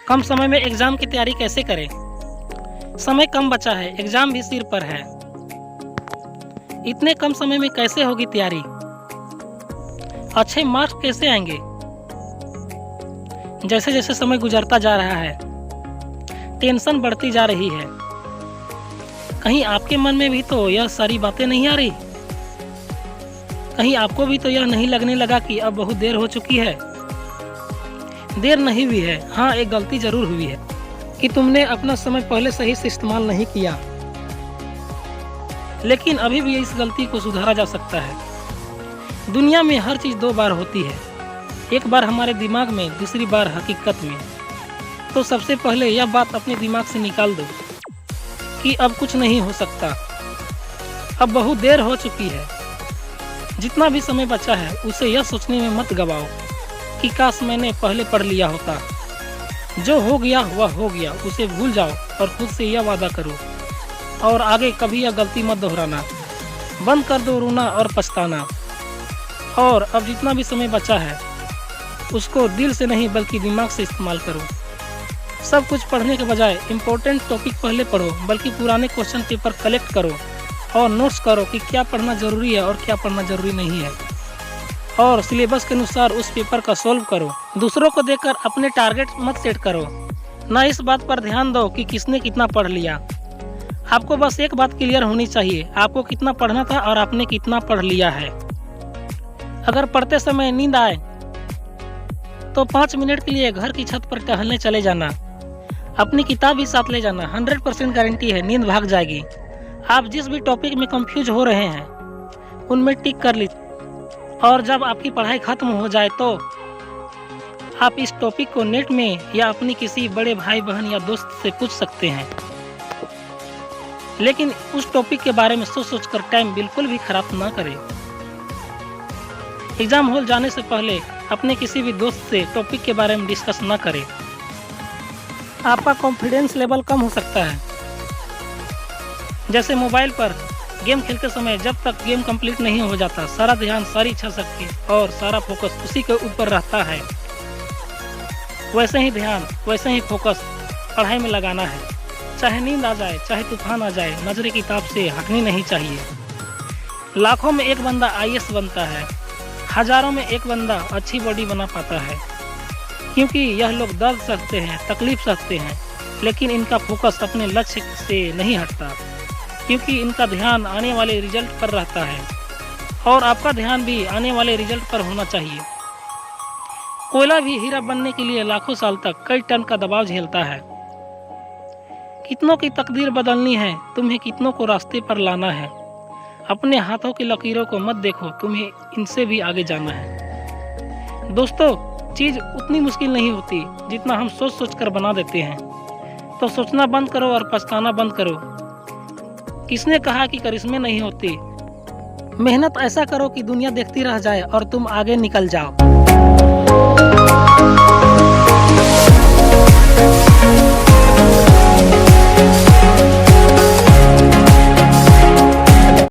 कम समय में एग्जाम की तैयारी कैसे करें? समय कम बचा है, एग्जाम भी सिर पर है। इतने कम समय में कैसे होगी तैयारी? अच्छे मार्क्स कैसे आएंगे? जैसे जैसे समय गुजरता जा रहा है, टेंशन बढ़ती जा रही है। कहीं आपके मन में भी तो यह सारी बातें नहीं आ रही? कहीं आपको भी तो यह नहीं लगने लगा कि अब बहुत देर हो चुकी है? देर नहीं हुई है, हाँ एक गलती जरूर हुई है कि तुमने अपना समय पहले सही से इस्तेमाल नहीं किया। लेकिन अभी भी इस गलती को सुधारा जा सकता है। दुनिया में हर चीज़ दो बार होती है, एक बार हमारे दिमाग में, दूसरी बार हकीकत में। तो सबसे पहले यह बात अपने दिमाग से निकाल दो कि अब कुछ नहीं हो सकता, अब बहुत देर हो चुकी है। जितना भी समय बचा है उसे यह सोचने में मत गवाओ कि काश मैंने पहले पढ़ लिया होता। जो हो गया वह हो गया, उसे भूल जाओ और खुद से यह वादा करो और आगे कभी यह गलती मत दोहराना। बंद कर दो रोना और पछताना। और अब जितना भी समय बचा है उसको दिल से नहीं बल्कि दिमाग से इस्तेमाल करो। सब कुछ पढ़ने के बजाय इम्पोर्टेंट टॉपिक पहले पढ़ो, बल्कि पुराने क्वेश्चन पेपर कलेक्ट करो और नोट्स करो कि क्या पढ़ना ज़रूरी है और क्या पढ़ना ज़रूरी नहीं है, और सिलेबस के अनुसार उस पेपर का सॉल्व करो। दूसरों को देखकर अपने टारगेट मत सेट करो, ना इस बात पर ध्यान दो कि किसने कितना पढ़ लिया। आपको बस एक बात क्लियर होनी चाहिए, आपको कितना पढ़ना था और आपने कितना पढ़ लिया है। अगर पढ़ते समय नींद आए तो 5 मिनट के लिए घर की छत पर टहलने चले जाना। अपनी किताब भी साथ ले जाना, 100% गारंटी है नींद भाग जाएगी। आप जिस भी टॉपिक में कंफ्यूज हो रहे हैं उनमें टिक कर लीजिए, और जब आपकी पढ़ाई खत्म हो जाए तो आप इस टॉपिक को नेट में या अपनी किसी बड़े भाई बहन या दोस्त से पूछ सकते हैं। लेकिन उस टॉपिक के बारे में सोच सोच कर टाइम बिल्कुल भी खराब ना करें। एग्जाम हॉल जाने से पहले अपने किसी भी दोस्त से टॉपिक के बारे में डिस्कस ना करें। आपका कॉन्फिडेंस लेवल कम हो सकता है। जैसे मोबाइल पर गेम खेलते समय जब तक गेम कंप्लीट नहीं हो जाता, सारा ध्यान, सारी इच्छा शक्ति और सारा फोकस उसी के ऊपर रहता है। वैसे ही ध्यान, वैसे ही फोकस पढ़ाई में लगाना है। चाहे नींद आ जाए, चाहे तूफान आ जाए, नजर किताब से हटनी नहीं चाहिए। लाखों में एक बंदा आईएएस बनता है, हजारों में एक बंदा अच्छी बॉडी बना पाता है, क्योंकि यह लोग दर्द सहते हैं, तकलीफ सहते हैं, लेकिन इनका फोकस अपने लक्ष्य से नहीं हटता, क्योंकि इनका ध्यान आने वाले रिजल्ट पर रहता है। और आपका ध्यान भी आने वाले रिजल्ट पर होना चाहिए। कोयला भी हीरा बनने के लिए लाखों साल तक कई टन का दबाव झेलता है। कितनों की तकदीर बदलनी है, तुम्हें कितनों को रास्ते पर लाना है। अपने हाथों की लकीरों को मत देखो, तुम्हें इनसे भी आगे जाना है। दोस्तों, चीज़ उतनी मुश्किल नहीं होती जितना हम सोच सोच कर बना देते हैं। तो सोचना बंद करो और पछताना बंद करो। किसने कहा कि करिश्मे नहीं होती? मेहनत ऐसा करो कि दुनिया देखती रह जाए और तुम आगे निकल जाओ।